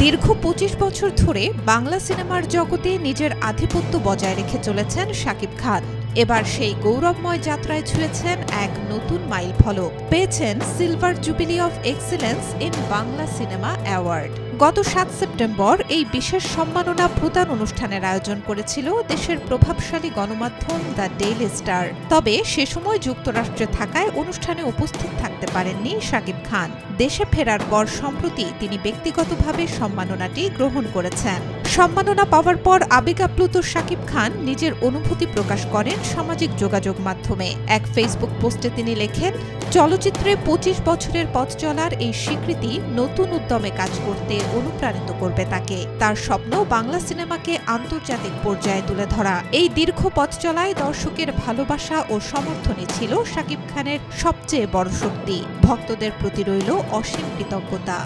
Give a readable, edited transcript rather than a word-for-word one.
দীর্ঘ ২৫ বছর ধরে বাংলা সিনেমার জগতে নিজের আধিপত্য বজায় রেখে চলেছেন শাকিব খান। এবার সেই গৌরবময় যাত্রায় ছুঁয়েছেন এক নতুন মাইলফলক। পেয়েছেন silver jubilee of excellence in Bangla cinema award. গত ৭ সেপ্টেম্বর এই বিশেষ সম্মাননা প্রদান অনুষ্ঠানের আয়োজন করেছিল দেশের প্রভাবশালী গণমাধ্যম দ্য ডেইলি স্টার। তবে সে সময় যুক্তরাষ্ট্রে থাকায় অনুষ্ঠানে উপস্থিত থাকতে পারেননি শাকিব খান। দেশে ফেরার পর সম্প্রতি তিনি ব্যক্তিগতভাবে সম্মাননাটি গ্রহণ করেছেন। সম্মাননা পাওয়ার পর আবেগ আপ্লুত শাকিব খান নিজের অনুভূতি প্রকাশ করেন সামাজিক যোগাযোগ মাধ্যমে। এক ফেসবুক পোস্টে তিনি লেখেন, চলচ্চিত্রে ২৫ বছরের পথ চলার এই স্বীকৃতি নতুন উদ্যমে কাজ করতে অনুপ্রাণিত করবে তাকে। তার স্বপ্ন বাংলা সিনেমাকে আন্তর্জাতিক পর্যায়ে তুলে ধরা। এই দীর্ঘ পথ চলায় দর্শকের ভালোবাসা ও সমর্থনই ছিল শাকিব খানের সবচেয়ে বড় শক্তি। ভক্তদের প্রতি রইল অসীম কৃতজ্ঞতা।